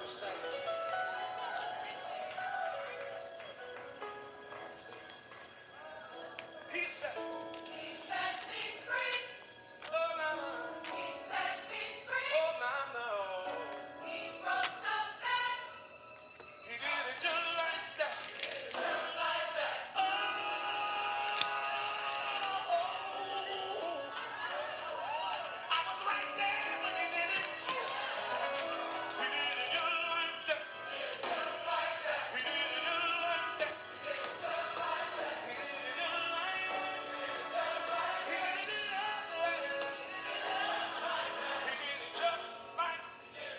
He set me free. Oh, no, no. He set me free. Oh, no, no. He broke the past. He did it just like that. Just like that. I was right there when he did it. He did it just like that. He did it just like that. He did it just like that. He did it just like that. He did it just like that.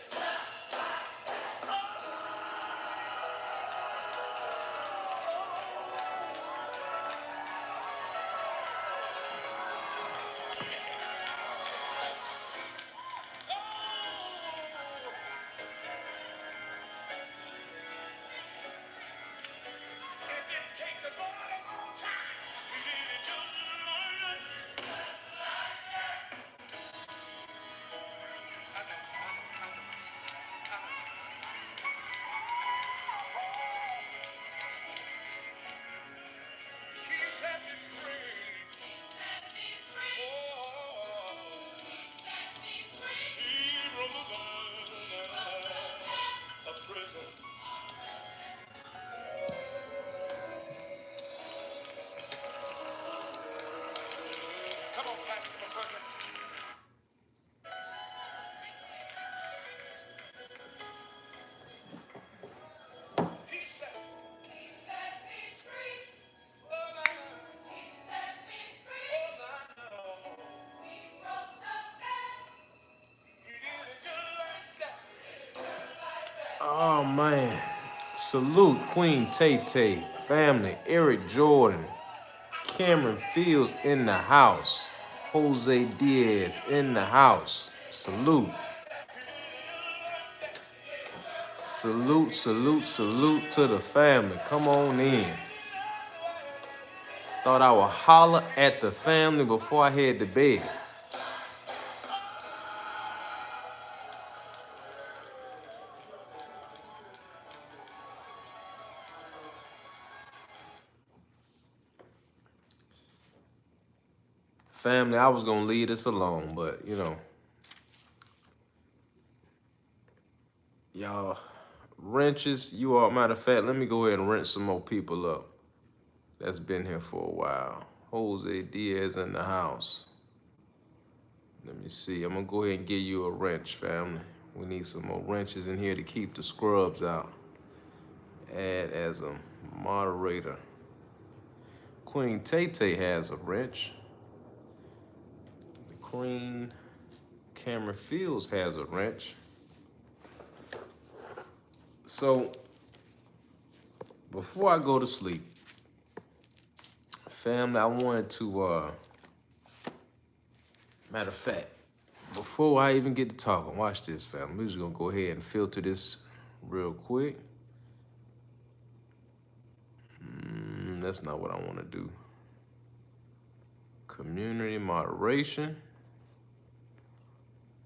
It didn't take the Lord a long time. He did it just like that. He set me free. He set me free. Oh, he set me free. He broke the bars of prison. Come on, Pastor McCurkin. He set me free. Oh, no, no. He set me free. Oh, no, no. He broke the bed. He did it just like that. Oh man, salute Queen Tay Tay, family, Eric Jordan, Cameron Fields in the house, Jose Diaz in the house. Salute, salute, salute, salute to the family. Come on in. Thought I would holler at the family before I head to bed. Family, I was gonna leave this alone, but you know, y'all, wrenches, you all, matter of fact, let me go ahead and wrench some more people up that's been here for a while. Jose Diaz in the house. Let me see, I'm gonna go ahead and give you a wrench, family. We need some more wrenches in here to keep the scrubs out. Add as a moderator. Queen Tay Tay has a wrench. The Queen Cameron Fields has a wrench. So, before I go to sleep, family, I wanted to, matter of fact, before I even get to talking, watch this, family. We're just gonna go ahead and filter this real quick. That's not what I wanna do. Community moderation,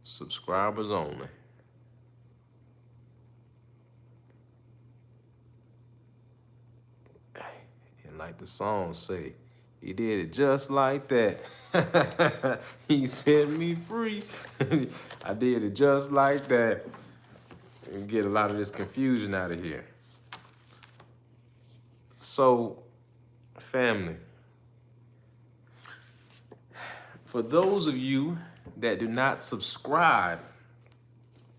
subscribers only. And like the song say, he did it just like that. He set me free. I did it just like that. And get a lot of this confusion out of here. So, family, for those of you that do not subscribe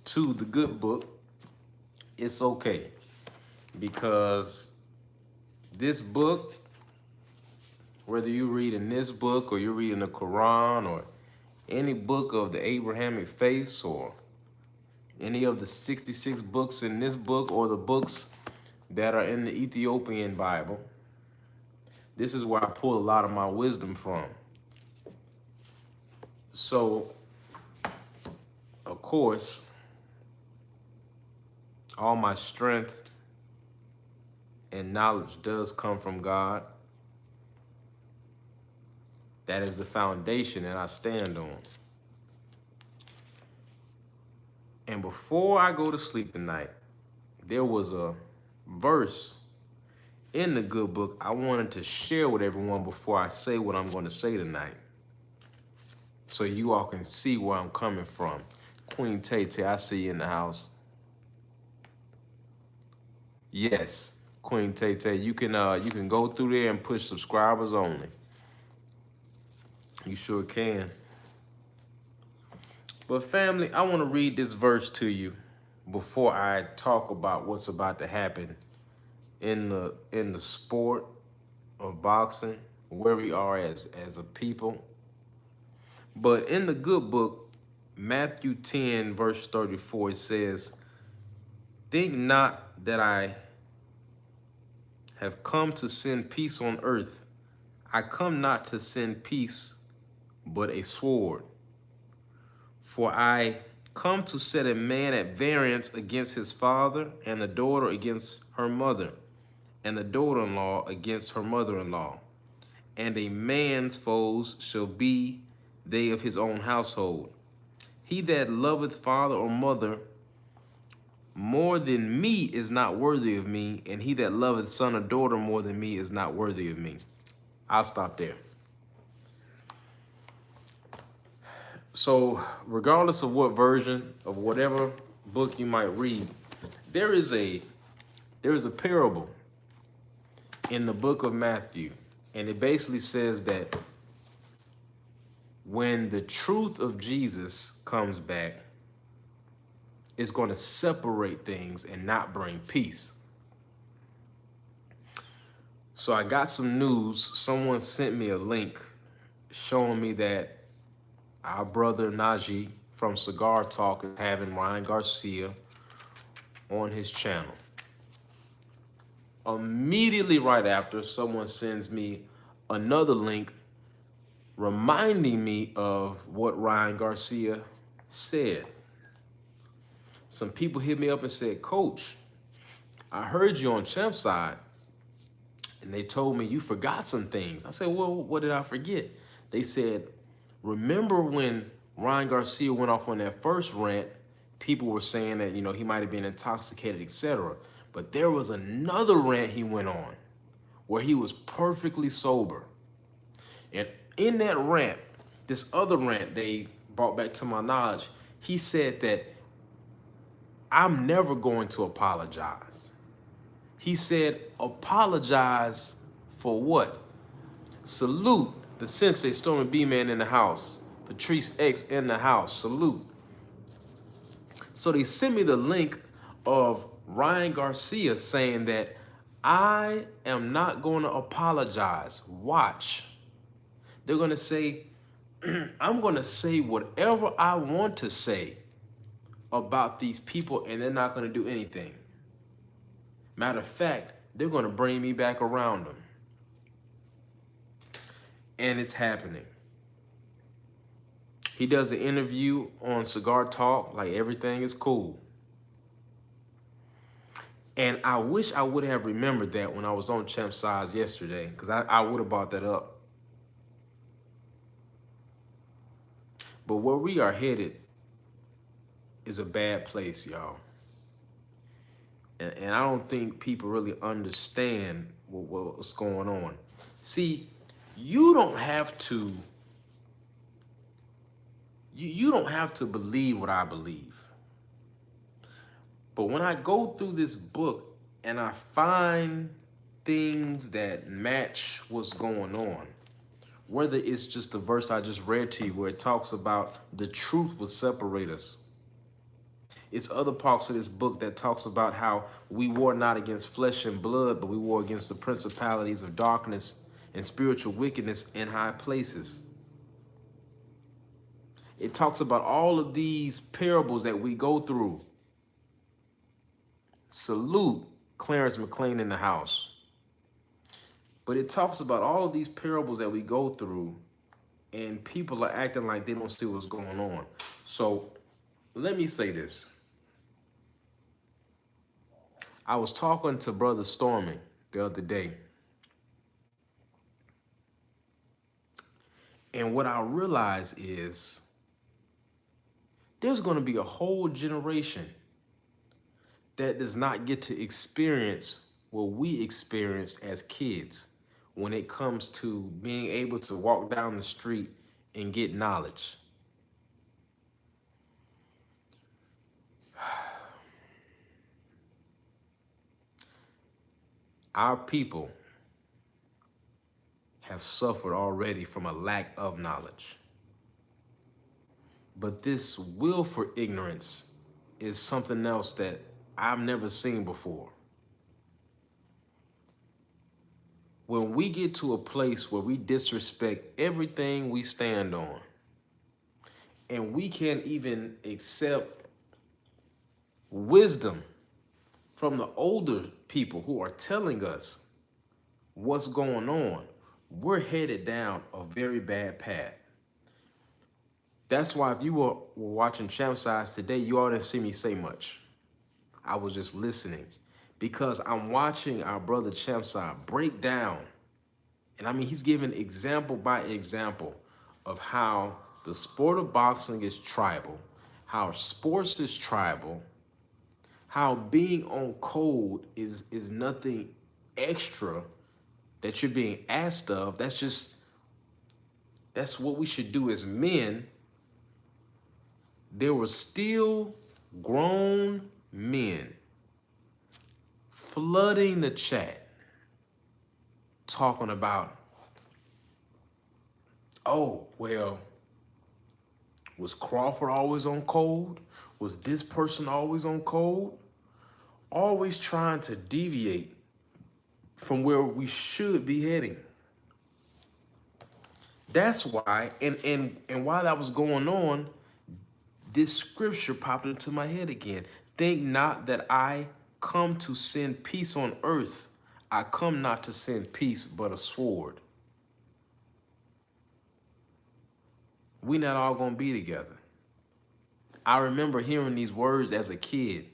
to the good book, it's okay. Because this book, whether you're reading this book or you're reading the Quran or any book of the Abrahamic faith or any of the 66 books in this book or the books that are in the Ethiopian Bible, this is where I pull a lot of my wisdom from. So, of course, all my strength and knowledge does come from God. That is the foundation that I stand on. And before I go to sleep tonight, there was a verse in the good book I wanted to share with everyone before I say what I'm going to say tonight, so you all can see where I'm coming from. Queen Tay Tay, I see you in the house. Yes, Queen Tay Tay, you can go through there and push subscribers only. You sure can. But family, I want to read this verse to you before I talk about what's about to happen in the sport of boxing, where we are as a people. But in the good book, Matthew 10, verse 34, it says, "Think not that I have come to send peace on earth. I come not to send peace, but a sword. For I come to set a man at variance against his father, and the daughter against her mother, and the daughter-in-law against her mother-in-law. And a man's foes shall be they of his own household. He that loveth father or mother more than me is not worthy of me, and he that loveth son or daughter more than me is not worthy of me." I'll stop there. So regardless of what version of whatever book you might read, there is a parable in the book of Matthew, and it basically says that when the truth of Jesus comes back, it's going to separate things and not bring peace. So I got some news. Someone sent me a link showing me that our brother Najee from Cigar Talk is having Ryan Garcia on his channel. Immediately right after, someone sends me another link reminding me of what Ryan Garcia said. Some people hit me up and said, "Coach, I heard you on Champ's Side, and they told me you forgot some things." I said, "Well, what did I forget?" They said, "Remember when Ryan Garcia went off on that first rant, people were saying that, he might have been intoxicated, etc. But there was another rant he went on where he was perfectly sober. And in that rant, this other rant they brought back to my knowledge, he said that I'm never going to apologize." He said, "Apologize for what? Salute the Sensei, Stormy B-Man in the house. Patrice X in the house. Salute." So they sent me the link of Ryan Garcia saying that I am not going to apologize. Watch. They're going to say, I'm going to say whatever I want to say about these people, and they're not going to do anything. Matter of fact, they're going to bring me back around them. And it's happening. He does an interview on Cigar Talk like everything is cool. And I wish I would have remembered that when I was on Champ's Side yesterday, because I would have brought that up. But where we are headed is a bad place, y'all. And I don't think people really understand what's going on. See, you don't have to believe what I believe. But when I go through this book and I find things that match what's going on, whether it's just the verse I just read to you where it talks about the truth will separate us. It's other parts of this book that talks about how we war not against flesh and blood, but we war against the principalities of darkness and spiritual wickedness in high places. It talks about all of these parables that we go through. Salute Clarence McLean in the house. But it talks about all of these parables that we go through, and people are acting like they don't see what's going on. So let me say this. I was talking to Brother Stormy the other day, and what I realized is there's going to be a whole generation that does not get to experience what we experienced as kids when it comes to being able to walk down the street and get knowledge. Our people have suffered already from a lack of knowledge. But this will for ignorance is something else that I've never seen before. When we get to a place where we disrespect everything we stand on, and we can't even accept wisdom from the older people who are telling us what's going on, we're headed down a very bad path. That's why if you were watching Champ Size today, you all didn't see me say much. I was just listening because I'm watching our brother Champ Size break down. And I mean, he's giving example by example of how the sport of boxing is tribal, how sports is tribal, how being on code is nothing extra that you're being asked of. That's what we should do as men. There were still grown men flooding the chat talking about, oh, well, was Crawford always on code? Was this person always on code? Always trying to deviate from where we should be heading. That's why, and while that was going on, this scripture popped into my head again. Think not that I come to send peace on earth. I come not to send peace, but a sword. We not all gonna be together. I remember hearing these words as a kid,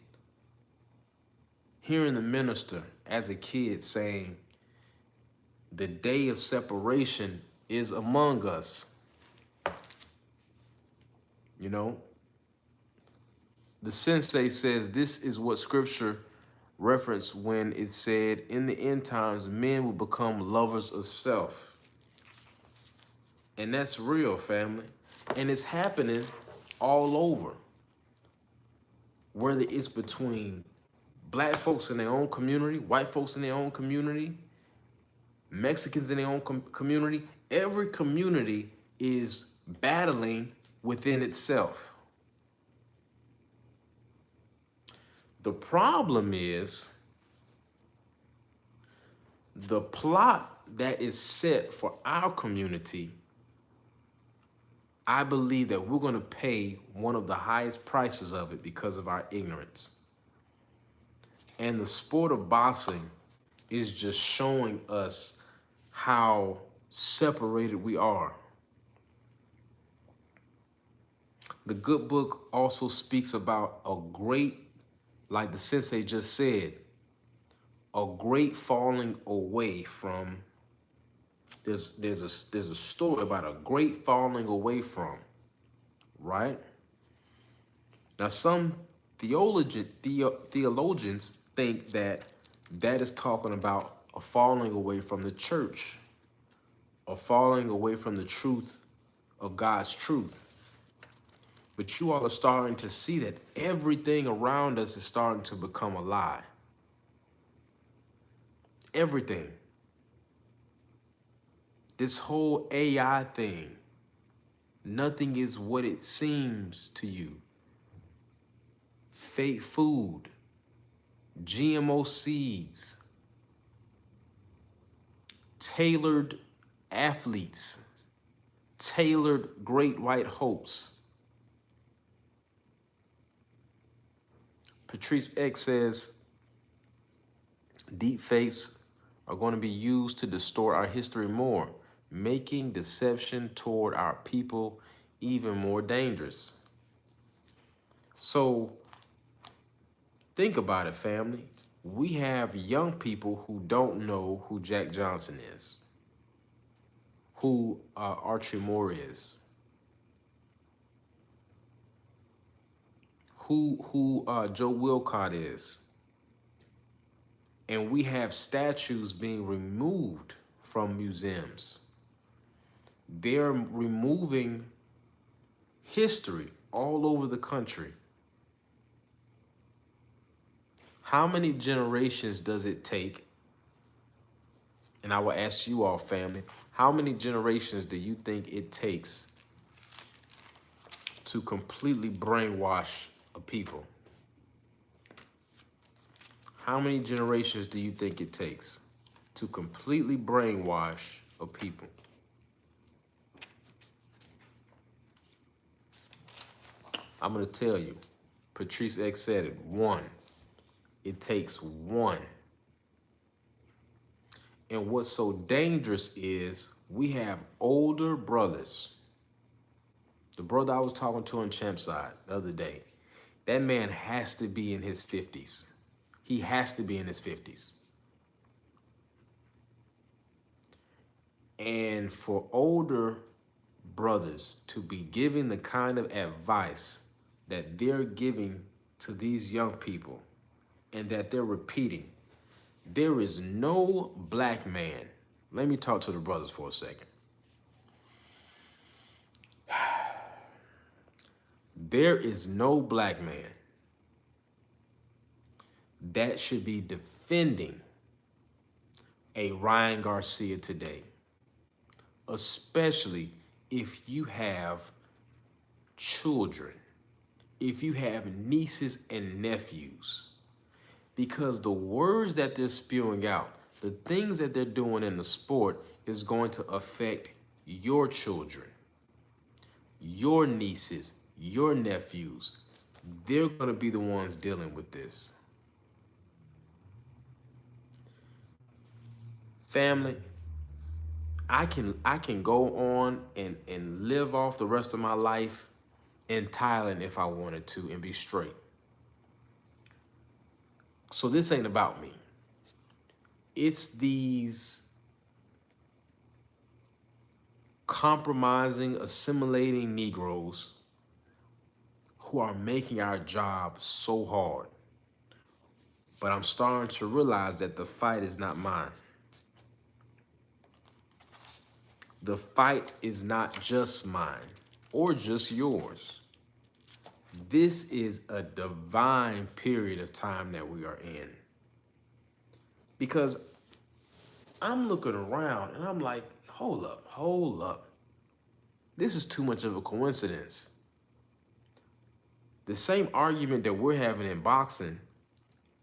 hearing the minister as a kid saying, the day of separation is among us. You know, the sensei says this is what scripture referenced when it said, in the end times, men will become lovers of self. And that's real, family. And it's happening all over. Whether it's between black folks in their own community, white folks in their own community, Mexicans in their own community, every community is battling within itself. The problem is the plot that is set for our community. I believe that we're going to pay one of the highest prices of it because of our ignorance. And the sport of boxing is just showing us how separated we are. The good book also speaks about a great, like the sensei just said, a great falling away from. There's a story about a great falling away from, right? Now some theologians think that is talking about a falling away from the church, a falling away from the truth of God's truth. But you all are starting to see that everything around us is starting to become a lie. Everything. This whole AI thing, nothing is what it seems to you. Fake food, GMO seeds, tailored athletes, tailored great white hopes. Patrice X says, deep fakes are going to be used to distort our history more, making deception toward our people even more dangerous. So think about it, family. We have young people who don't know who Jack Johnson is, who Archie Moore is, who Joe Wilcott is. And we have statues being removed from museums. They're removing history all over the country. How many generations does it take? And I will ask you all, family, how many generations do you think it takes to completely brainwash a people? How many generations do you think it takes to completely brainwash a people? I'm going to tell you. Patrice X said it. One. It takes one. And what's so dangerous is we have older brothers. The brother I was talking to on Champside the other day, that man has to be in his 50s. He has to be in his 50s. And for older brothers to be giving the kind of advice that they're giving to these young people and that they're repeating, there is no black man. Let me talk to the brothers for a second. There is no black man that should be defending a Ryan Garcia today, especially if you have children, if you have nieces and nephews, because the words that they're spewing out, the things that they're doing in the sport is going to affect your children, your nieces, your nephews. They're going to be the ones dealing with this. Family, I can go on and live off the rest of my life in Thailand if I wanted to and be straight. So this ain't about me. It's these compromising, assimilating Negroes who are making our job so hard. But I'm starting to realize that the fight is not mine. The fight is not just mine or just yours. This is a divine period of time that we are in. Because I'm looking around and I'm like, hold up. This is too much of a coincidence. The same argument that we're having in boxing,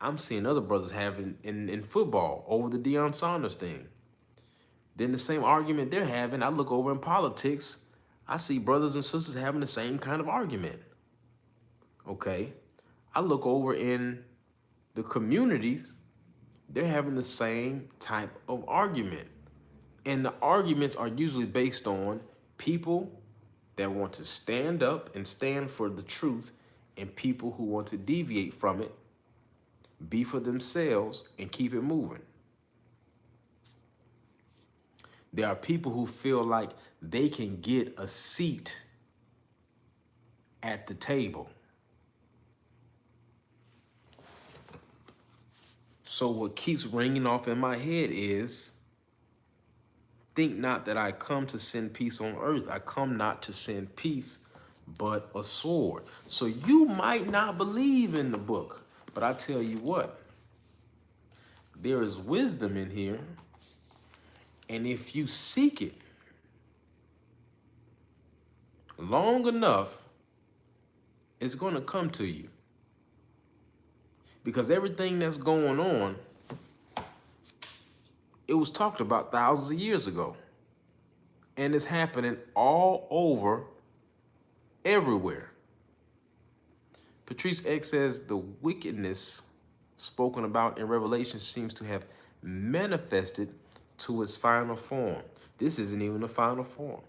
I'm seeing other brothers having in football over the Deion Sanders thing. Then the same argument they're having, I look over in politics, I see brothers and sisters having the same kind of argument. Okay, I look over in the communities, they're having the same type of argument. And the arguments are usually based on people that want to stand up and stand for the truth and people who want to deviate from it, be for themselves, and keep it moving. There are people who feel like they can get a seat at the table. So what keeps ringing off in my head is, think not that I come to send peace on earth. I come not to send peace, but a sword. So you might not believe in the book, but I tell you what, there is wisdom in here. And if you seek it long enough, it's going to come to you. Because everything that's going on, it was talked about thousands of years ago. And it's happening all over, everywhere. Patrice X says the wickedness spoken about in Revelation seems to have manifested to its final form. This isn't even the final form.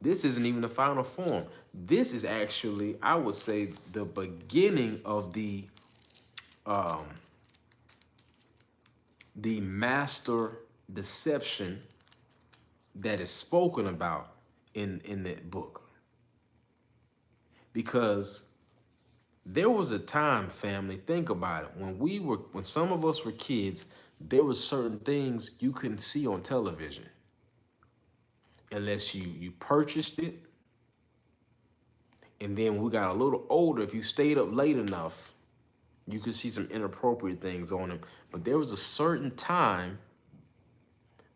This isn't even the final form. This is actually, I would say, the beginning of the master deception that is spoken about in that book. Because There was a time, family, think about it. When some of us were kids, there were certain things you couldn't see on television unless you purchased it. And then when we got a little older, if you stayed up late enough, you could see some inappropriate things on them. But there was a certain time,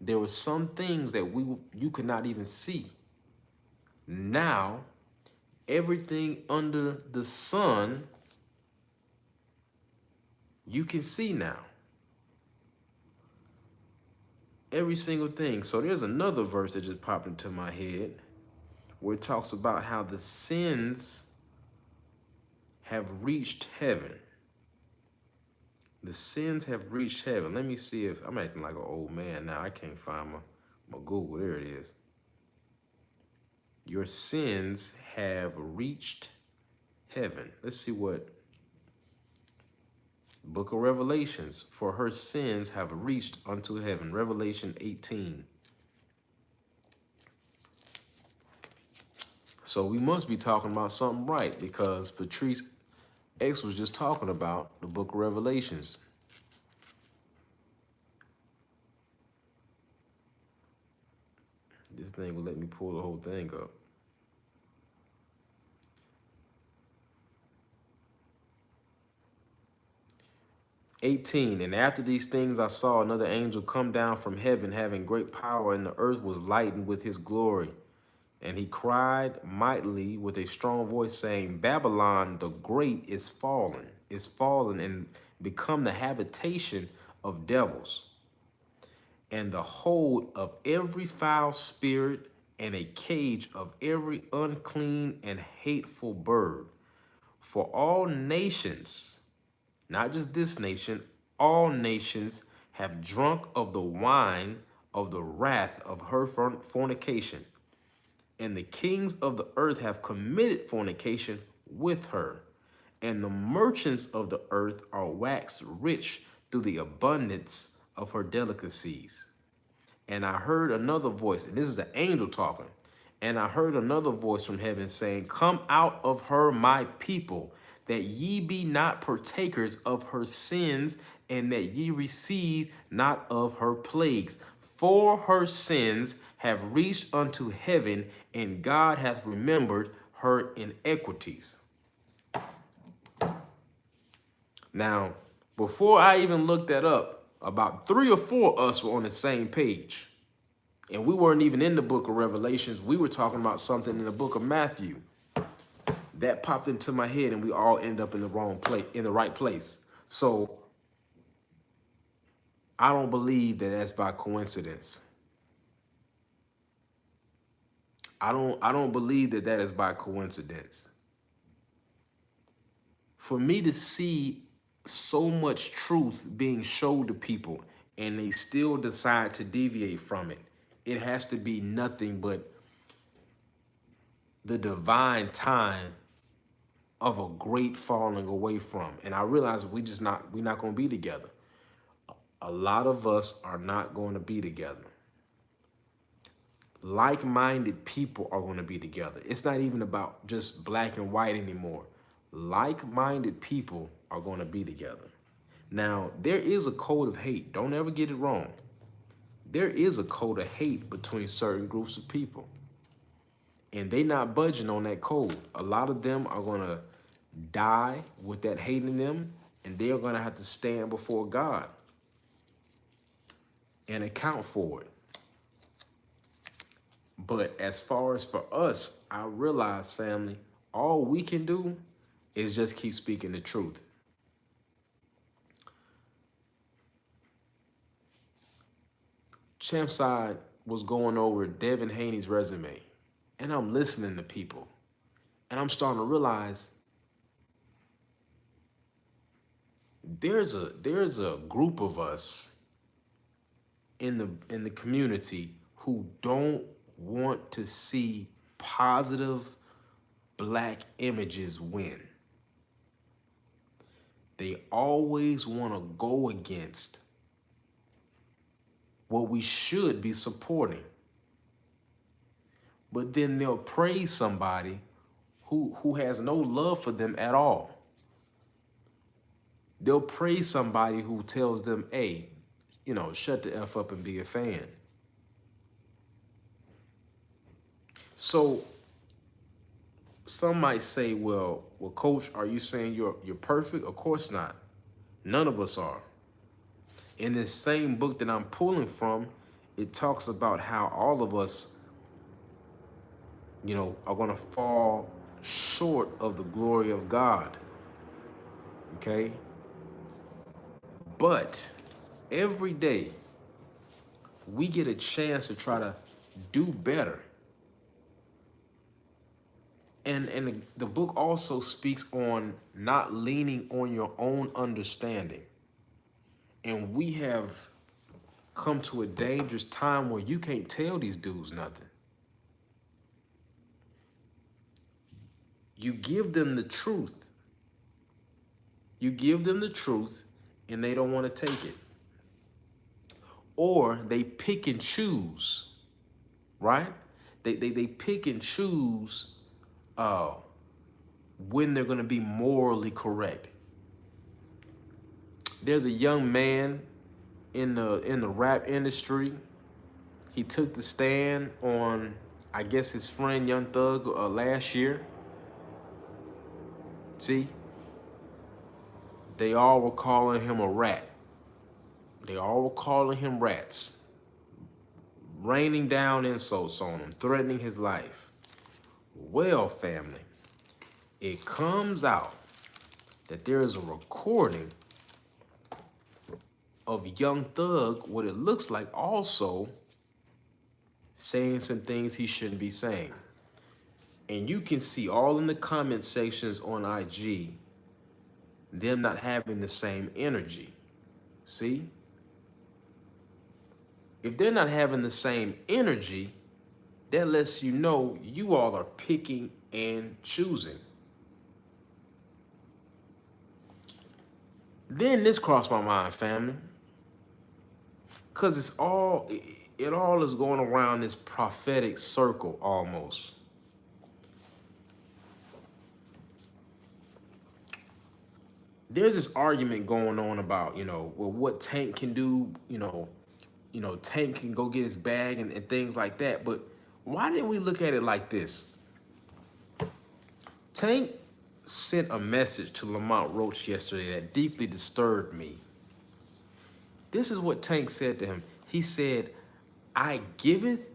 there were some things that you could not even see. Now, everything under the sun, you can see now. Every single thing. So there's another verse that just popped into my head where it talks about how the sins have reached heaven. The sins have reached heaven. Let me see if I'm acting like an old man now. I can't find my Google. There it is. Your sins have reached heaven. Let's see what Book of Revelations. For her sins have reached unto heaven. Revelation 18. So we must be talking about something right, because Patrice X was just talking about the Book of Revelations. This thing will let me pull the whole thing up. And after these things I saw another angel come down from heaven, having great power, and the earth was lightened with his glory. And he cried mightily with a strong voice, saying, Babylon the great is fallen, and become the habitation of devils, and the hold of every foul spirit, and a cage of every unclean and hateful bird. For all nations, not just this nation, all nations have drunk of the wine of the wrath of her fornication. And the kings of the earth have committed fornication with her. And the merchants of the earth are waxed rich through the abundance of her delicacies. And I heard another voice, and this is an angel talking. And I heard another voice from heaven saying, Come out of her, my people, that ye be not partakers of her sins, and that ye receive not of her plagues. For her sins have reached unto heaven, and God hath remembered her iniquities. Now, before I even looked that up, about 3 or 4 of us were on the same page. And we weren't even in the book of Revelations. We were talking about something in the book of Matthew. That popped into my head, and we all end up in the wrong place, in the right place. So I don't believe that that's by coincidence. I don't believe that that is by coincidence. For me to see so much truth being showed to people and they still decide to deviate from it, it has to be nothing but the divine time of a great falling away from. And I realize we're not going to be together. A lot of us are not going to be together. Like-minded people are going to be together. It's not even about just black and white anymore. Like-minded people are going to be together. Now, there is a code of hate. Don't ever get it wrong. There is a code of hate between certain groups of people. And they not budging on that code. A lot of them are going to die with that hate in them, and they're going to have to stand before God and account for it. But as far as for us, I realize, family, all we can do is just keep speaking the truth. Champside was going over Devin Haney's resume, and I'm listening to people, and I'm starting to realize there's a group of us in the community who don't want to see positive black images win. They always want to go against what we should be supporting. But then they'll praise somebody who has no love for them at all. They'll praise somebody who tells them, hey, shut the F up and be a fan. So some might say, well, coach, are you saying you're perfect? Of course not. None of us are. In this same book that I'm pulling from, it talks about how all of us, are going to fall short of the glory of God. Okay? But every day we get a chance to try to do better. And the book also speaks on not leaning on your own understanding. And we have come to a dangerous time where you can't tell these dudes nothing. You give them the truth. You give them the truth and they don't want to take it. Or they pick and choose, right? They pick and choose when they're going to be morally correct. There's a young man in the rap industry. He took the stand on, I guess, his friend Young Thug last year. See, they all were calling him a rat. They all were calling him rats, raining down insults on him, threatening his life. Well, family, it comes out that there is a recording of Young Thug, what it looks like, also saying some things he shouldn't be saying. And you can see all in the comment sections on IG, them not having the same energy. See? If they're not having the same energy, that lets you know you all are picking and choosing. Then this crossed my mind, family. Because it all is going around this prophetic circle almost. There's this argument going on about, what Tank can do, Tank can go get his bag and things like that. But why didn't we look at it like this? Tank sent a message to Lamont Roach yesterday that deeply disturbed me. This is what Tank said to him. He said, I giveth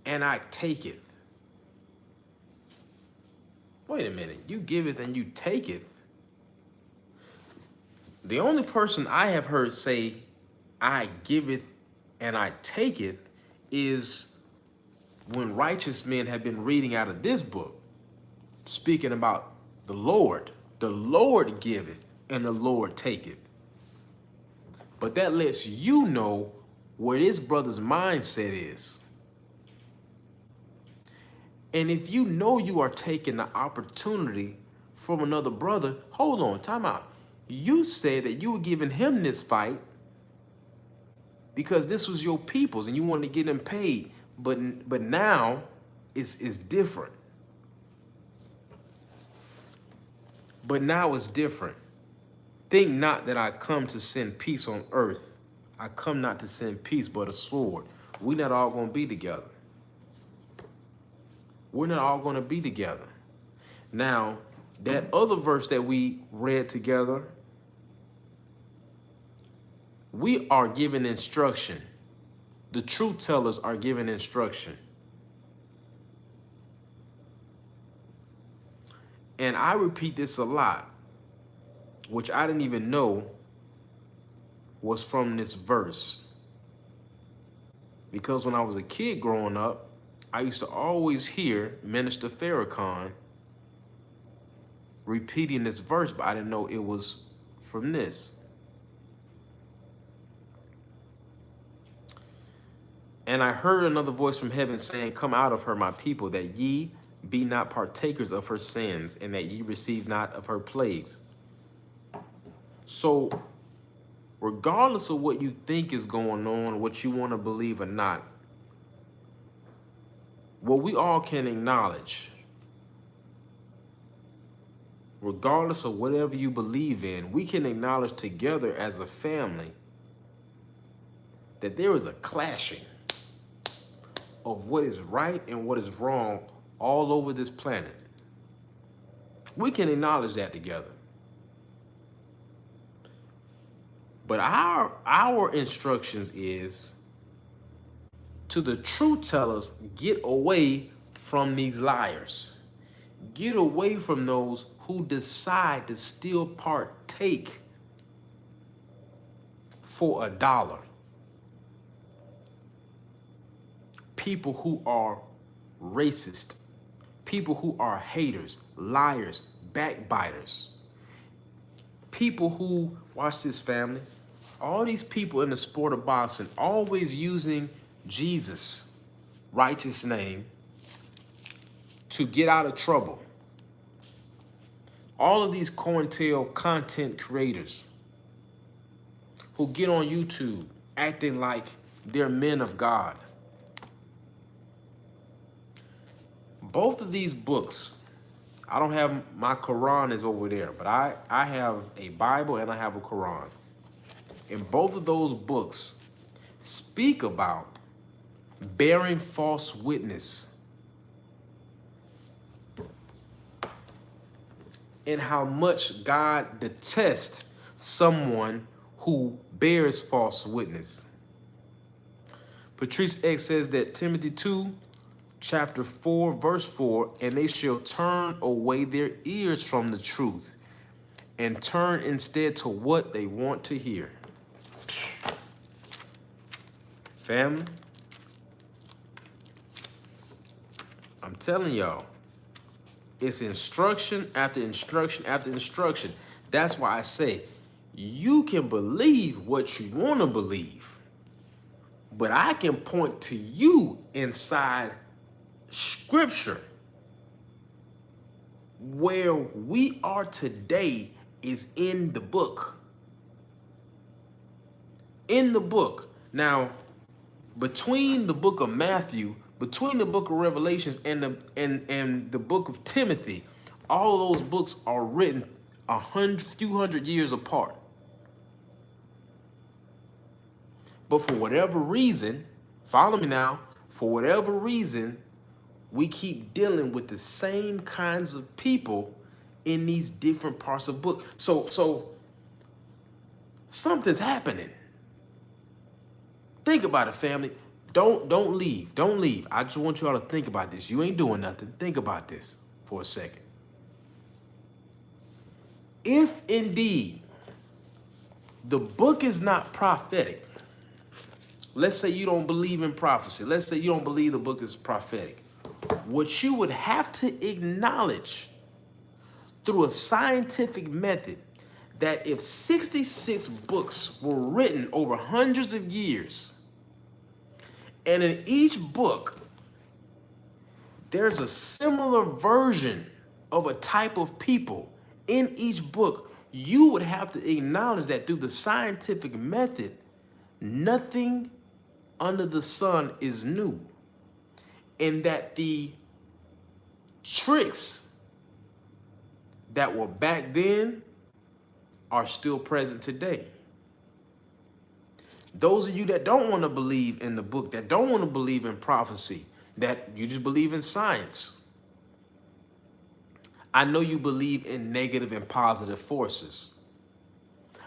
and I taketh. Wait a minute, you giveth and you taketh? The only person I have heard say, I giveth and I taketh, is when righteous men have been reading out of this book, speaking about the Lord. The Lord giveth and the Lord taketh. But that lets you know where this brother's mindset is. And if you know you are taking the opportunity from another brother, hold on, time out. You said that you were giving him this fight because this was your people's and you wanted to get him paid. But now it's different. But now it's different. Think not that I come to send peace on earth. I come not to send peace, but a sword. We're not all going to be together. We're not all going to be together. Now, that other verse that we read together, we are given instruction. The truth tellers are given instruction. And I repeat this a lot, which I didn't even know was from this verse. Because when I was a kid growing up, I used to always hear Minister Farrakhan repeating this verse, but I didn't know it was from this. And I heard another voice from heaven saying, come out of her, my people, that ye be not partakers of her sins, and that ye receive not of her plagues. So, regardless of what you think is going on, what you want to believe or not, what we all can acknowledge, regardless of whatever you believe in, we can acknowledge together as a family that there is a clashing of what is right and what is wrong all over this planet. We can acknowledge that together. But our instructions is to the truth tellers, get away from these liars. Get away from those who decide to still partake for $1. People who are racist, people who are haters, liars, backbiters, people who, watch this family, all these people in the sport of boxing always using Jesus' righteous name to get out of trouble. All of these COINTEL content creators who get on YouTube acting like they're men of God. Both of these books, I don't have, my Quran is over there, but I have a Bible and I have a Quran. And both of those books speak about bearing false witness and how much God detests someone who bears false witness. Patrice X says that Timothy 2, chapter 4, verse 4, and they shall turn away their ears from the truth and turn instead to what they want to hear. Family, I'm telling y'all, it's instruction after instruction after instruction. That's why I say you can believe what you want to believe, but I can point to you inside Scripture where we are today is in the book. In the book. Now, between the book of Matthew, between the book of Revelations and the book of Timothy, all of those books are written few hundred years apart. But for whatever reason, follow me now, for whatever reason, we keep dealing with the same kinds of people in these different parts of book. So something's happening. Think about it, family. Don't leave. Don't leave. I just want you all to think about this. You ain't doing nothing. Think about this for a second. If indeed the book is not prophetic, let's say you don't believe in prophecy. Let's say you don't believe the book is prophetic. What you would have to acknowledge through a scientific method that if 66 books were written over hundreds of years, and in each book, there's a similar version of a type of people in each book, you would have to acknowledge that through the scientific method, nothing under the sun is new. And that the tricks that were back then are still present today. Those of you that don't want to believe in the book, that don't want to believe in prophecy, that you just believe in science, I know you believe in negative and positive forces.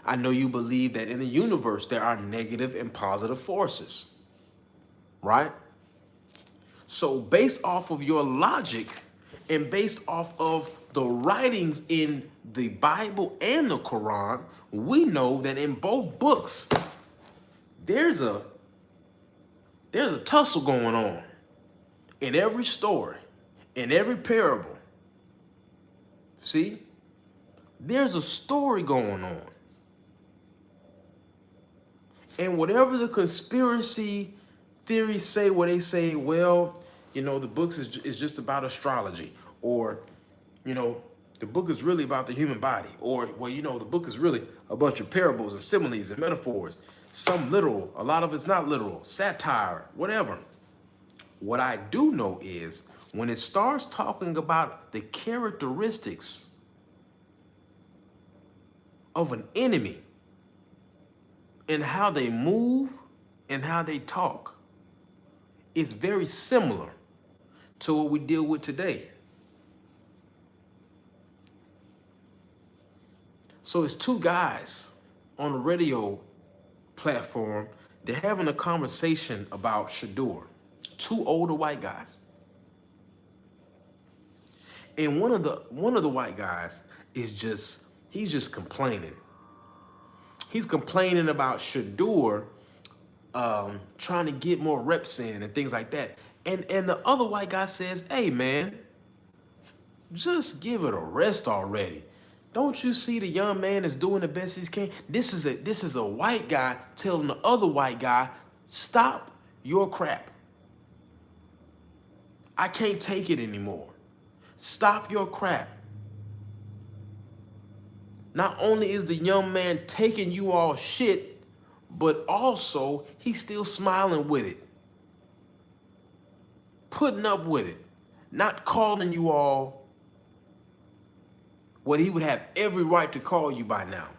I know you believe that in the universe there are negative and positive forces, right? So based off of your logic and based off of the writings in the Bible and the Quran, we know that in both books, there's a tussle going on in every story, in every parable. See? There's a story going on. And whatever the conspiracy theories say, where they say, well, you know, the books is just about astrology, or, you know, the book is really about the human body, or, well, you know, the book is really a bunch of parables and similes and metaphors, some literal, a lot of it's not literal, satire, whatever. What I do know is when it starts talking about the characteristics of an enemy in how they move and how they talk is very similar to what we deal with today. So it's two guys on a radio platform. They're having a conversation about Shador, two older white guys. And one of the white guys he's just complaining. He's complaining about Shador trying to get more reps in and things like that. And the other white guy says, "Hey man, just give it a rest already. Don't you see the young man is doing the best he can?" This is a white guy telling the other white guy, "Stop your crap. I can't take it anymore. Stop your crap." Not only is the young man taking you all shit, but also he's still smiling with it, putting up with it, not calling you all what he would have every right to call you by now.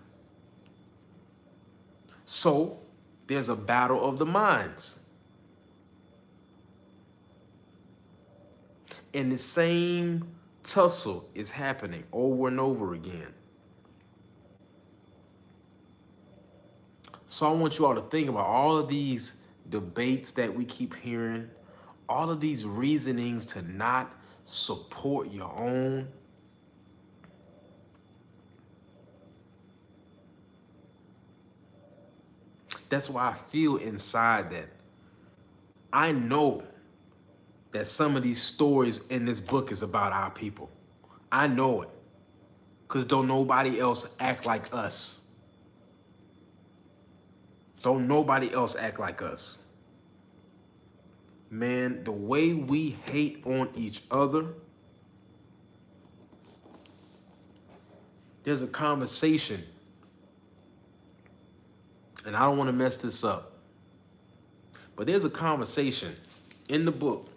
So there's a battle of the minds. And the same tussle is happening over and over again. So I want you all to think about all of these debates that we keep hearing, all of these reasonings to not support your own. That's why I feel inside that I know that some of these stories in this book is about our people. I know it, because don't nobody else act like us. Don't nobody else act like us. Man, the way we hate on each other, there's a conversation, and I don't want to mess this up, but there's a conversation in the book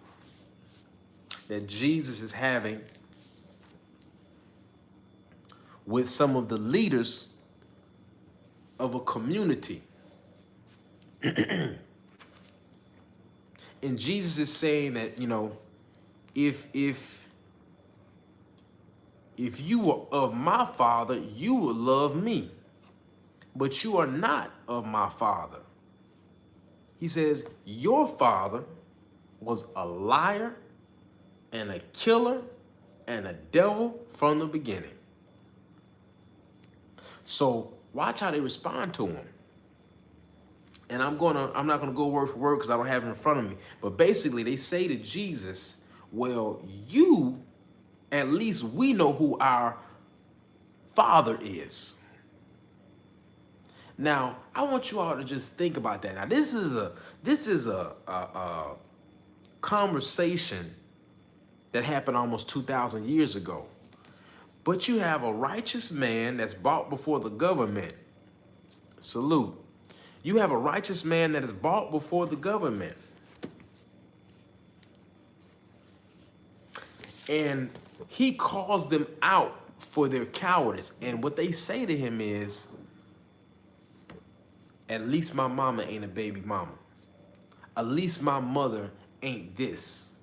that Jesus is having with some of the leaders of a community. And Jesus is saying that, you know, if you were of my Father, you would love me, but you are not of my Father. He says, your father was a liar and a killer and a devil from the beginning. So watch how they respond to him. And I'm not gonna go word for word because I don't have it in front of me. But basically they say to Jesus, well, at least we know who our Father is. Now, I want you all to just think about that. Now, this is a conversation that happened almost 2,000 years ago. But you have a righteous man that's brought before the government. Salute. You have a righteous man that is brought before the government. And he calls them out for their cowardice. And what they say to him is, at least my mama ain't a baby mama. At least my mother ain't this.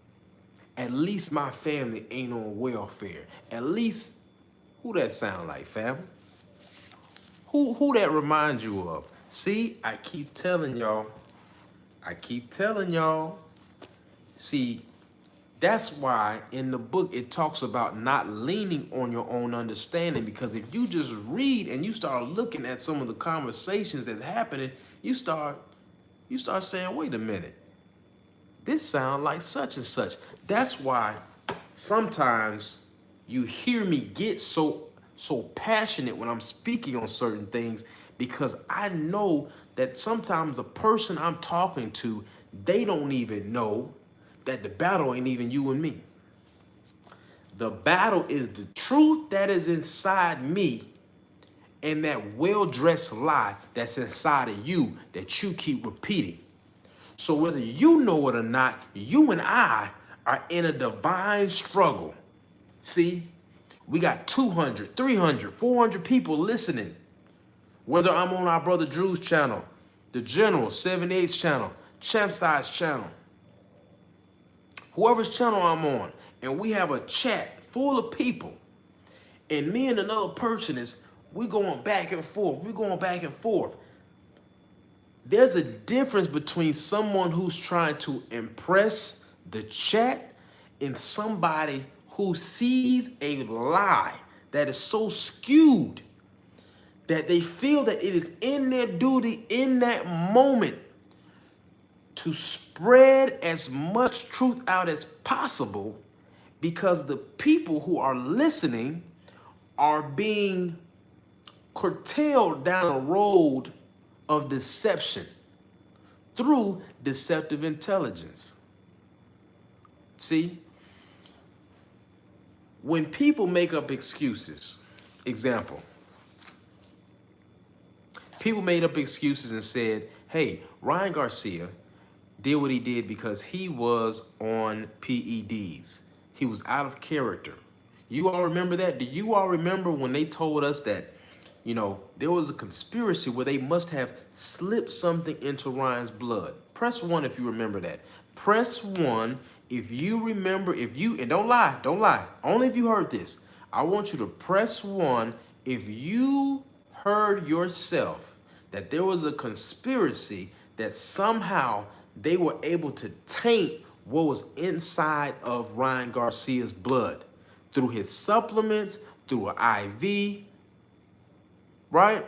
At least my family ain't on welfare. At least, who that sound like, fam? Who that reminds you of? See, I keep telling y'all. See, that's why in the book it talks about not leaning on your own understanding, because if you just read and you start looking at some of the conversations that's happening, you start saying, wait a minute, this sounds like such and such. That's why sometimes you hear me get so passionate when I'm speaking on certain things, because I know that sometimes the person I'm talking to, they don't even know that the battle ain't even you and me. The battle is the truth that is inside me and that well-dressed lie that's inside of you that you keep repeating. So whether you know it or not, you and I are in a divine struggle. See, we got 200, 300, 400 people listening. Whether I'm on our brother Drew's channel, the General, 78's channel, Champside's channel, whoever's channel I'm on, and we have a chat full of people, and me and another person we going back and forth, we're going back and forth. There's a difference between someone who's trying to impress the chat and somebody who sees a lie that is so skewed that they feel that it is in their duty in that moment to spread as much truth out as possible, because the people who are listening are being curtailed down a road of deception through deceptive intelligence. See, when people make up excuses, example, people made up excuses and said, hey, Ryan Garcia did what he did because he was on PEDs. He was out of character. You all remember that? Do you all remember when they told us that, you know, there was a conspiracy where they must have slipped something into Ryan's blood? Press 1 if you remember that. Press 1 if you remember, and don't lie. Only if you heard this. I want you to press 1 if you heard yourself that there was a conspiracy that somehow they were able to taint what was inside of Ryan Garcia's blood through his supplements, through an IV, right?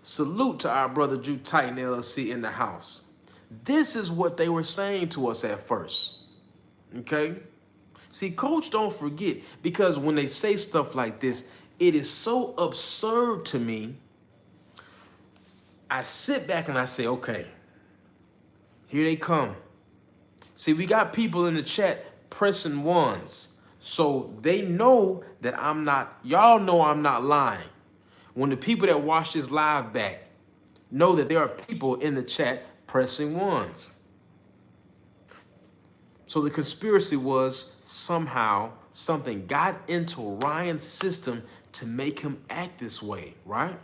Salute to our brother Drew Titan LLC in the house. This is what they were saying to us at first, okay? See, Coach, don't forget, because when they say stuff like this, it is so absurd to me. I sit back and I say, okay, here they come. See, we got people in the chat pressing 1s. So they know that y'all know I'm not lying. When the people that watch this live back know that there are people in the chat pressing 1s. So the conspiracy was somehow something got into Ryan's system to make him act this way, right?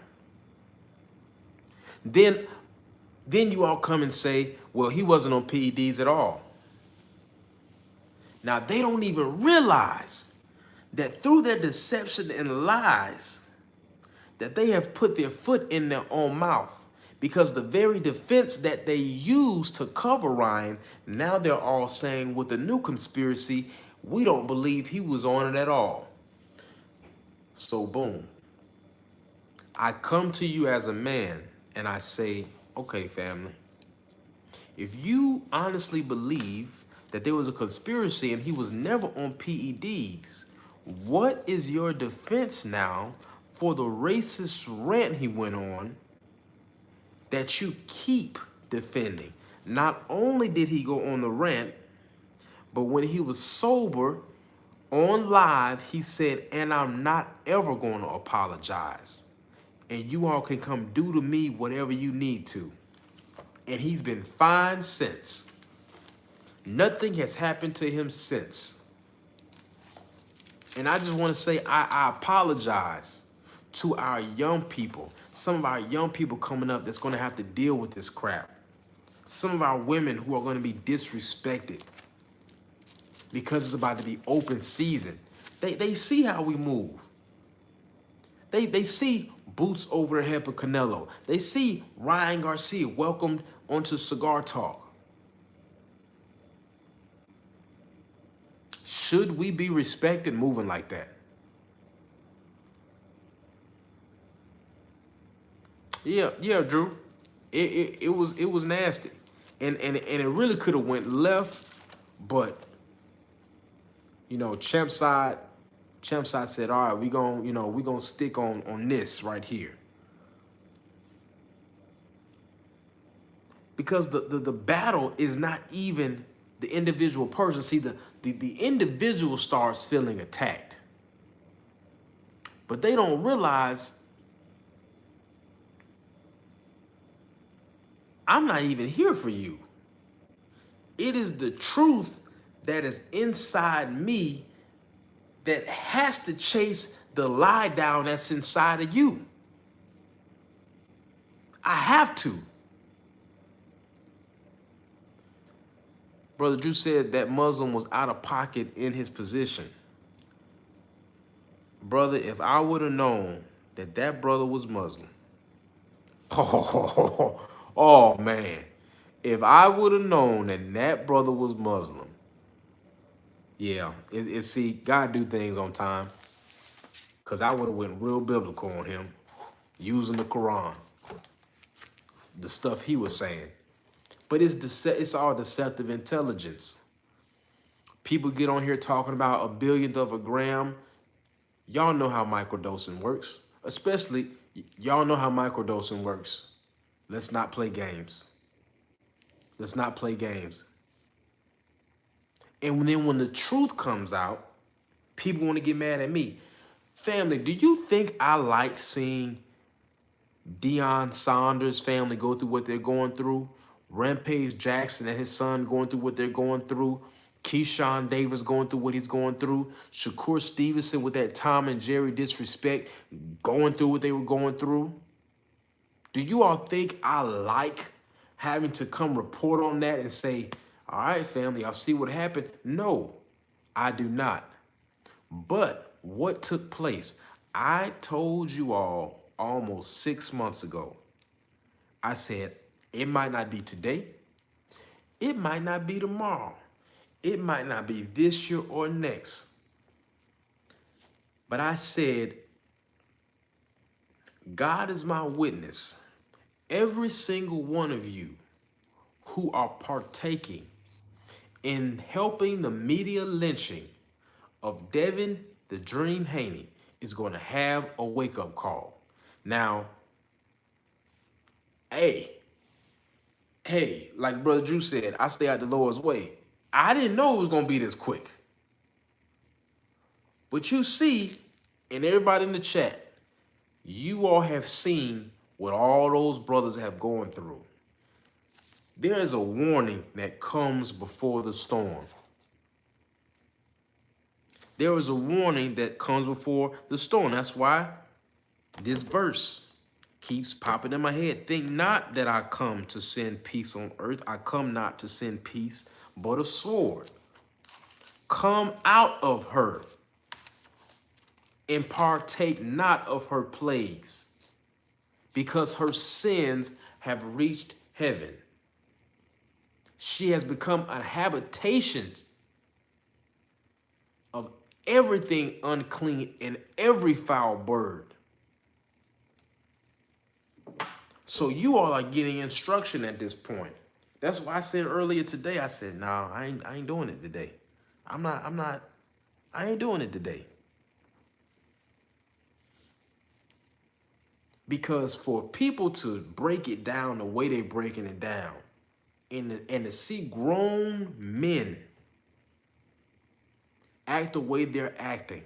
Then you all come and say, well, he wasn't on PEDs at all. Now, they don't even realize that through their deception and lies, that they have put their foot in their own mouth, because the very defense that they used to cover Ryan, now they're all saying with the new conspiracy, we don't believe he was on it at all. So boom, I come to you as a man and I say, okay, family, if you honestly believe that there was a conspiracy and he was never on PEDs, what is your defense now for the racist rant he went on that you keep defending? Not only did he go on the rant, but when he was sober on live, he said, and I'm not ever going to apologize. And you all can come do to me whatever you need to. And he's been fine since. Nothing has happened to him since. And I just want to say I apologize to our young people. Some of our young people coming up that's going to have to deal with this crap. Some of our women who are going to be disrespected because it's about to be open season. They see how we move. They see Boots over the head of Canelo. They see Ryan Garcia welcomed onto Cigar Talk. Should we be respected moving like that? Yeah, Drew. It was nasty. And it really could have went left, but you know, Champside said, all right, we gonna stick on this right here. Because the battle is not even the individual person. See, the individual starts feeling attacked. But they don't realize I'm not even here for you. It is the truth that is inside me that has to chase the lie down that's inside of you. I have to. Brother Drew said that Muslim was out of pocket in his position. Brother, if I would have known that that brother was Muslim, oh man, if I would have known that that brother was Muslim, yeah, see, God do things on time, because I would have went real biblical on him, using the Quran, the stuff he was saying. But it's all deceptive intelligence. People get on here talking about a billionth of a gram. Y'all know how microdosing works. Especially, y'all know how microdosing works. Let's not play games. Let's not play games. And then when the truth comes out, people want to get mad at me. Family, do you think I like seeing Deion Sanders' family go through what they're going through? Rampage Jackson and his son going through what they're going through? Keyshawn Davis going through what he's going through? Shakur Stevenson with that Tom and Jerry disrespect going through what they were going through? Do you all think I like having to come report on that and say, all right, family, I'll see what happened? No, I do not. But what took place? I told you all almost 6 months ago. I said, it might not be today. It might not be tomorrow. It might not be this year or next. But I said, God is my witness. Every single one of you who are partaking in helping the media lynching of Devin the Dream Haney is going to have a wake-up call. Now, hey, like Brother Drew said, I stay out the Lord's way. I didn't know it was going to be this quick. But you see, and everybody in the chat, you all have seen what all those brothers have gone through. There is a warning that comes before the storm. There is a warning that comes before the storm. That's why this verse keeps popping in my head. Think not that I come to send peace on earth. I come not to send peace, but a sword. Come out of her and partake not of her plagues, because her sins have reached heaven. She has become a habitation of everything unclean and every foul bird. So you all are getting instruction at this point. That's why I said earlier today, I said, nah, I ain't doing it today. I ain't doing it today. Because for people to break it down the way they're breaking it down, and to see grown men act the way they're acting,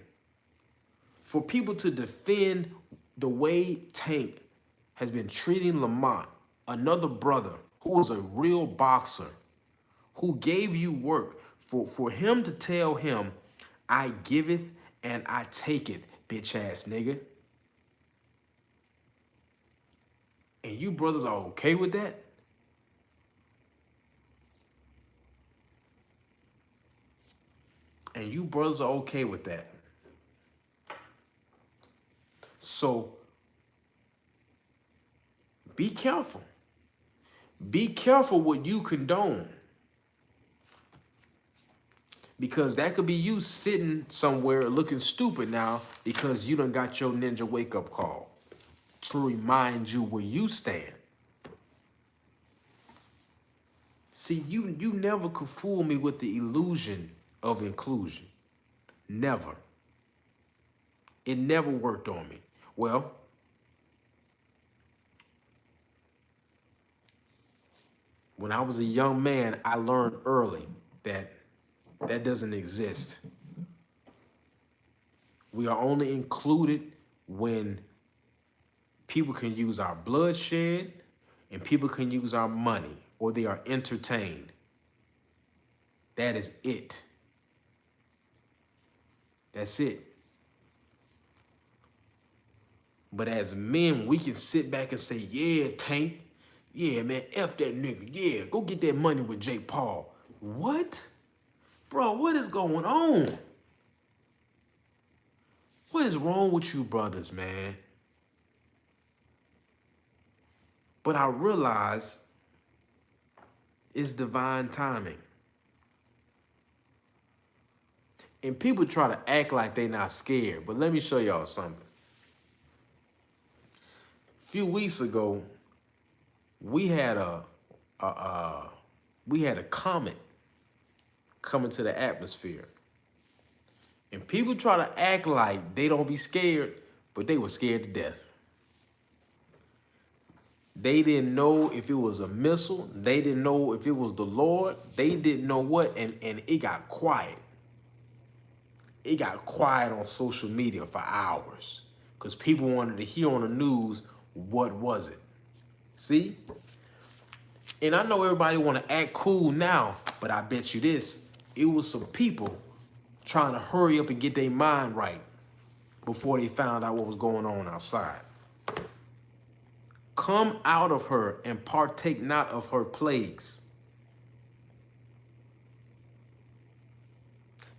for people to defend the way Tank has been treating Lamont, another brother who was a real boxer, who gave you work, for him to tell him, I giveth and I taketh, bitch ass nigga. And you brothers are okay with that? And you brothers are okay with that. So be careful. Be careful what you condone. Because that could be you sitting somewhere looking stupid now because you done got your ninja wake-up call to remind you where you stand. See, you never could fool me with the illusion of inclusion. Never. It never worked on me. Well, when I was a young man, I learned early that that doesn't exist. We are only included when people can use our bloodshed and people can use our money, or they are entertained. That is it. That's it. But as men, we can sit back and say, yeah, Tank. Yeah, man, F that nigga. Yeah, go get that money with Jake Paul. What? Bro, what is going on? What is wrong with you brothers, man? But I realize it's divine timing. And people try to act like they not scared. But let me show y'all something. A few weeks ago, we had a comet coming to the atmosphere. And people try to act like they don't be scared, but they were scared to death. They didn't know if it was a missile. They didn't know if it was the Lord. They didn't know what, and it got quiet. It got quiet on social media for hours because people wanted to hear on the news what was it. See? And I know everybody want to act cool now, but I bet you this, it was some people trying to hurry up and get their mind right before they found out what was going on outside. Come out of her and partake not of her plagues.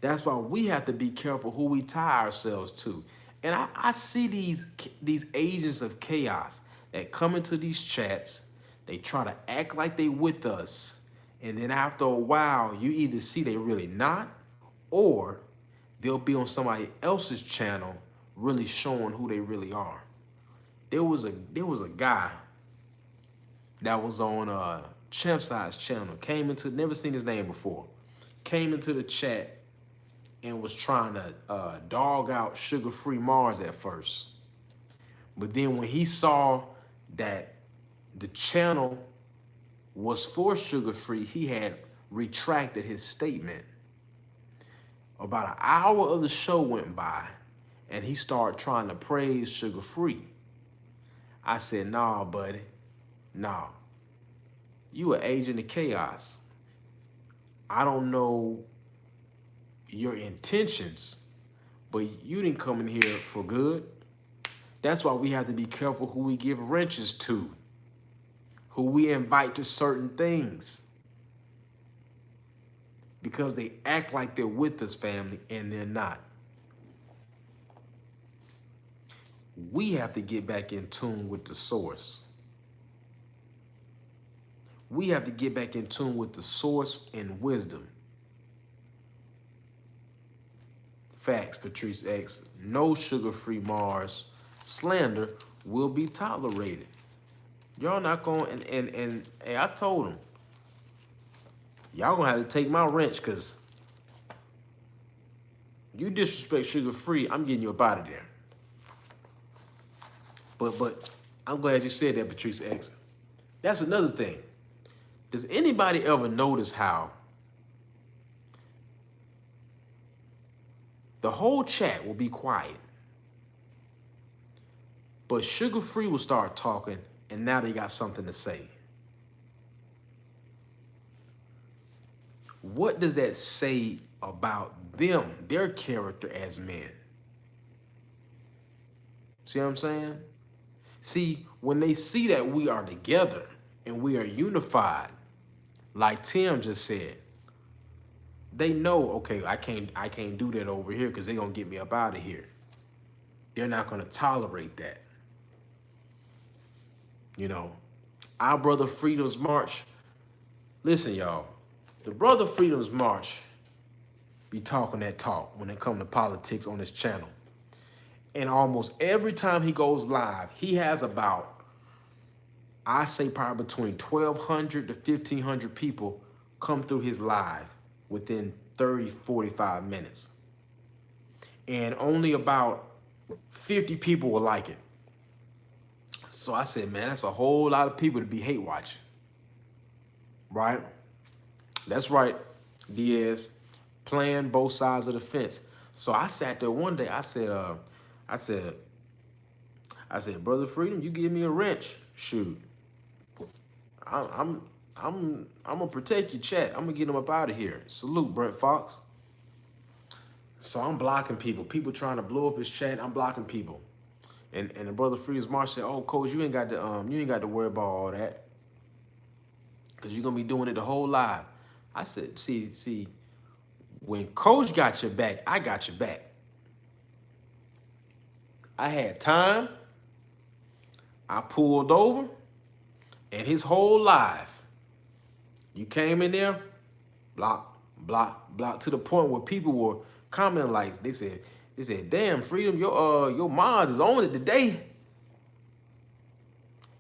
That's why we have to be careful who we tie ourselves to. And I see these agents of chaos that come into these chats. They try to act like they with us. And then after a while, you either see they really not, or they'll be on somebody else's channel really showing who they really are. There was a guy that was on Champ Side's channel, never seen his name before, came into the chat and was trying to dog out Sugar-Free Mars at first. But then when he saw that the channel was for Sugar-Free, he had retracted his statement. About an hour of the show went by, and he started trying to praise Sugar-Free. I said, nah, buddy, nah. You an agent of chaos. I don't know your intentions, but you didn't come in here for good. That's why we have to be careful who we give wrenches to, who we invite to certain things, because they act like they're with us, family, and they're not. We have to get back in tune with the source. We have to get back in tune with the source and wisdom. Facts, Patrice X. No Sugar-Free Mars slander will be tolerated. Y'all not going, and hey, I told them, y'all gonna have to take my wrench, because you disrespect Sugar-Free, I'm getting you up out of there. But I'm glad you said that, Patrice X. That's another thing. Does anybody ever notice how the whole chat will be quiet, but Sugar-Free will start talking, and now they got something to say? What does that say about them, their character as men? See what I'm saying? See, when they see that we are together and we are unified, like Tim just said, they know, okay, I can't do that over here because they're gonna get me up out of here. They're not gonna tolerate that. You know, our Brother Freedom's March. Listen, y'all, the Brother Freedom's March be talking that talk when it comes to politics on this channel. And almost every time he goes live, he has about, I say probably between 1,200 to 1,500 people come through his live within 30, 45 minutes. And only about 50 people will like it. So I said, man, that's a whole lot of people to be hate watching. Right? That's right, Diaz, playing both sides of the fence. So I sat there one day, I said, Brother Freedom, you give me a wrench. Shoot. I'm gonna protect your chat. I'm gonna get them up out of here. Salute, Brent Fox. So I'm blocking people. People trying to blow up his chat, I'm blocking people. And the brother Freeze Marsh said, "Oh, coach, you ain't got to worry about all that, because you're gonna be doing it the whole live." I said, see, when coach got your back, I got your back. I had time. I pulled over, and his whole life, you came in there, block, block, block, to the point where people were commenting like they said, "Damn, Freedom, your mods is on it today."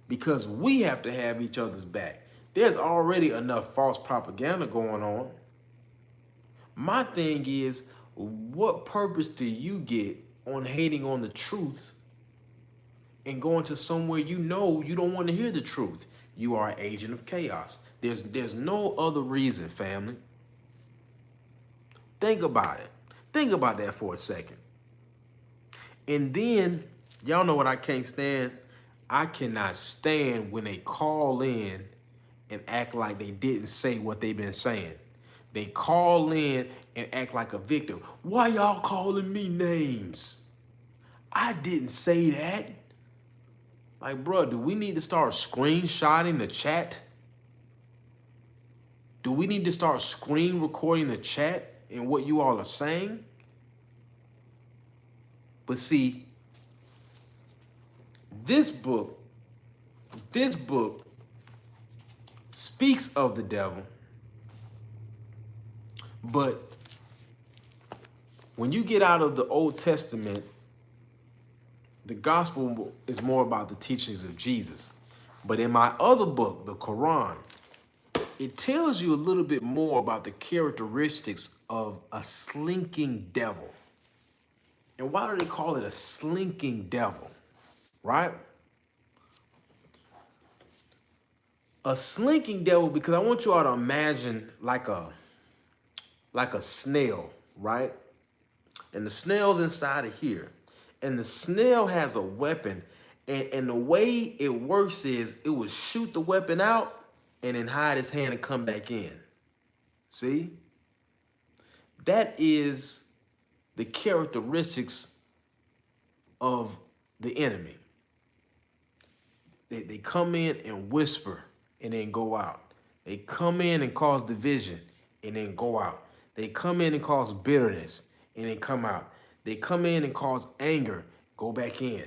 Because we have to have each other's back. There's already enough false propaganda going on. My thing is, what purpose do you get on hating on the truth and going to somewhere you know you don't want to hear the truth? You are an agent of chaos. There's no other reason, family. Think about it. Think about that for a second. And then, y'all know what I can't stand? I cannot stand when they call in and act like they didn't say what they've been saying. They call in and act like a victim. Why y'all calling me names? I didn't say that. Like, bro, do we need to start screenshotting the chat? Do we need to start screen recording the chat and what you all are saying? But see, this book speaks of the devil, but when you get out of the Old Testament, the gospel is more about the teachings of Jesus. But in my other book, the Quran, it tells you a little bit more about the characteristics of a slinking devil. And why do they call it a slinking devil, right? A slinking devil, because I want you all to imagine like a snail, right? And the snail's inside of here. And the snail has a weapon. And the way it works is it will shoot the weapon out and then hide its hand and come back in. See? That is the characteristics of the enemy. They come in and whisper and then go out. They come in and cause division and then go out. They come in and cause bitterness and then come out. They come in and cause anger, go back in.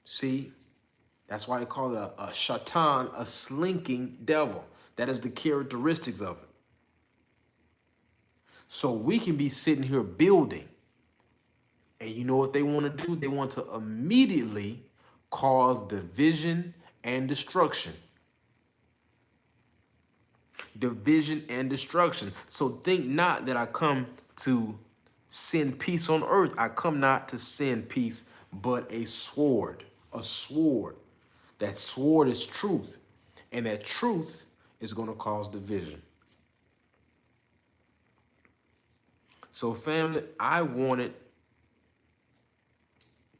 See? That's why they call it a shaitan, a slinking devil. That is the characteristics of it. So we can be sitting here building, and you know what they want to do? They want to immediately cause division and destruction. Division and destruction. So think not that I come to send peace on earth. I come not to send peace, but a sword. A sword. That sword is truth. And that truth is going to cause division. So family, I wanted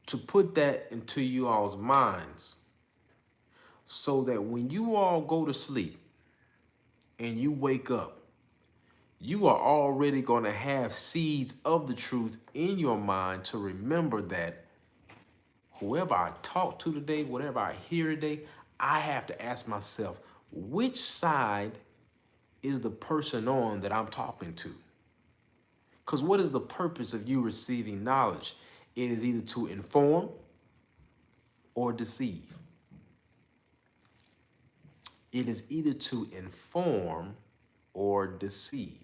to put that into you all's minds so that when you all go to sleep and you wake up, you are already going to have seeds of the truth in your mind to remember that whoever I talk to today, whatever I hear today, I have to ask myself, which side is the person on that I'm talking to? Because what is the purpose of you receiving knowledge? It is either to inform or deceive. It is either to inform or deceive.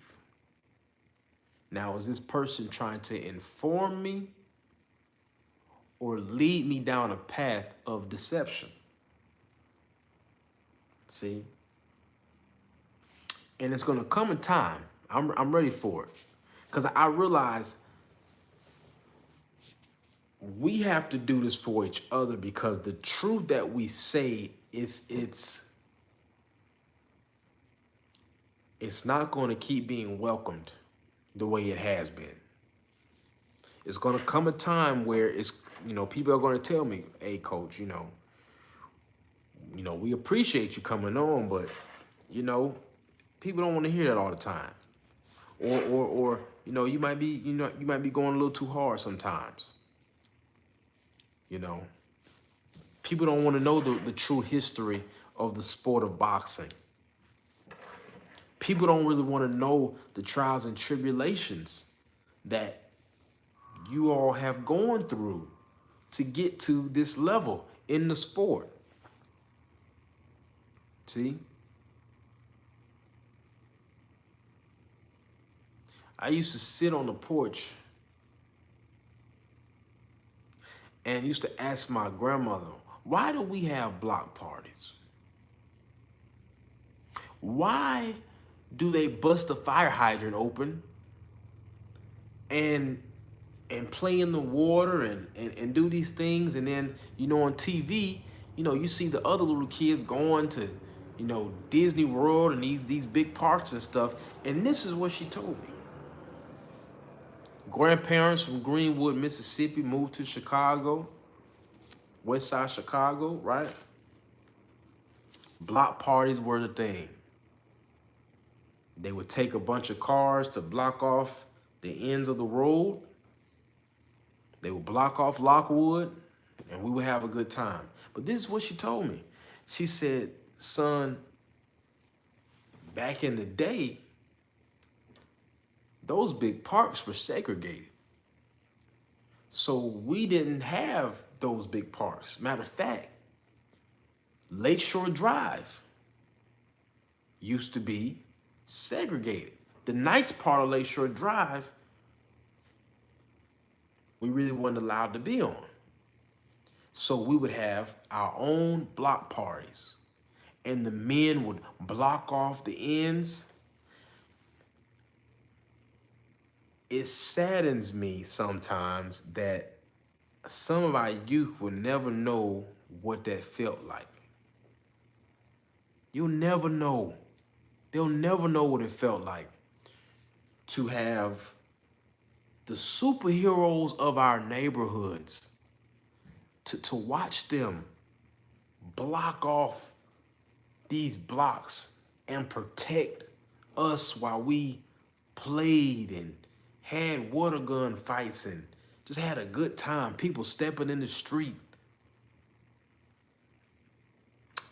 Now, is this person trying to inform me or lead me down a path of deception? See? And it's going to come a time, I'm ready for it, because I realize we have to do this for each other, because the truth that we say it's not going to keep being welcomed the way it has been. It's going to come a time where people are going to tell me, "Hey, coach, we appreciate you coming on, but people don't want to hear that all the time." Or you might be going a little too hard sometimes. You know, people don't want to know the true history of the sport of boxing. People don't really want to know the trials and tribulations that you all have gone through to get to this level in the sport. See? I used to sit on the porch and used to ask my grandmother, why do we have block parties? Why do they bust a fire hydrant open and play in the water and do these things? And then, you know, on TV, you know, you see the other little kids going to, you know, Disney World and these big parks and stuff. And this is what she told me. Grandparents from Greenwood, Mississippi moved to Chicago, West Side Chicago, right? Block parties were the thing. They would take a bunch of cars to block off the ends of the road. They would block off Lockwood, and we would have a good time. But this is what she told me. She said, son, back in the day, those big parks were segregated. So we didn't have those big parks. Matter of fact, Lakeshore Drive used to be segregated. The nice part of Lakeshore Drive, we really weren't allowed to be on. So we would have our own block parties, and the men would block off the ends. It saddens me sometimes that some of our youth will never know what that felt like. You'll never know. They'll never know what it felt like to have the superheroes of our neighborhoods, to watch them block off these blocks and protect us while we played and had water gun fights and just had a good time. People stepping in the street.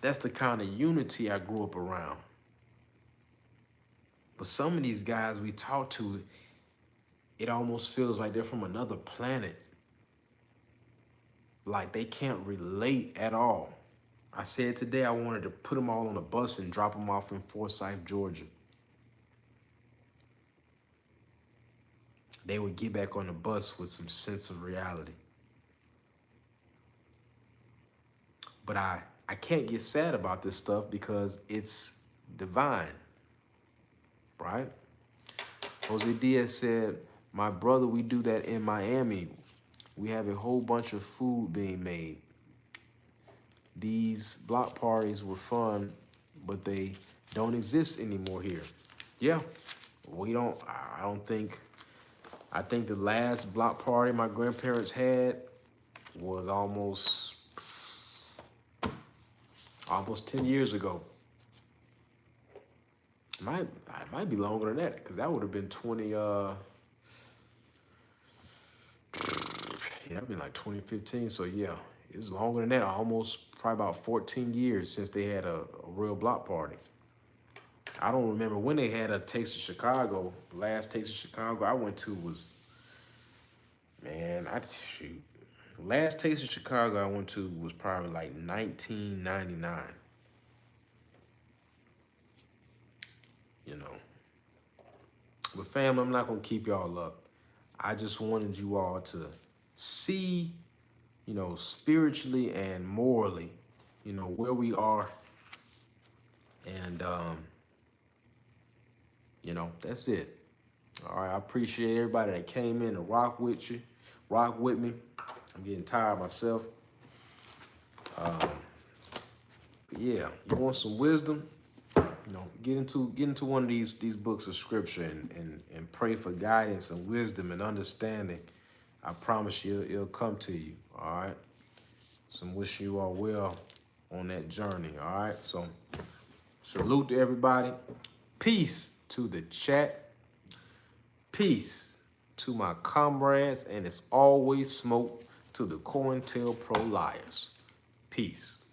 That's the kind of unity I grew up around. But some of these guys we talk to, it almost feels like they're from another planet. Like they can't relate at all. I said today I wanted to put them all on a bus and drop them off in Forsyth, Georgia. They would get back on the bus with some sense of reality. But I can't get sad about this stuff because it's divine, right? Jose Diaz said, my brother, we do that in Miami. We have a whole bunch of food being made. These block parties were fun, but they don't exist anymore here. Yeah, I think the last block party my grandparents had was almost 10 years ago. It might be longer than that, because that would have been 20, that'd been like 2015. So yeah, it's longer than that. Almost probably about 14 years since they had a real block party. I don't remember when they had a Taste of Chicago. The last Taste of Chicago I went to was, last Taste of Chicago I went to was probably like 1999. You know. But family, I'm not gonna keep y'all up. I just wanted you all to see, you know, spiritually and morally, you know, where we are. And, you know, that's it. All right, I appreciate everybody that came in to rock with me. I'm getting tired myself. Yeah, you want some wisdom? You know, get into one of these books of scripture and pray for guidance and wisdom and understanding. I promise you, it'll come to you. All right. So I'm wishing you all well on that journey. All right. So salute to everybody. Peace to the chat. Peace to my comrades, and it's always smoke to the COINTELPRO liars. Peace.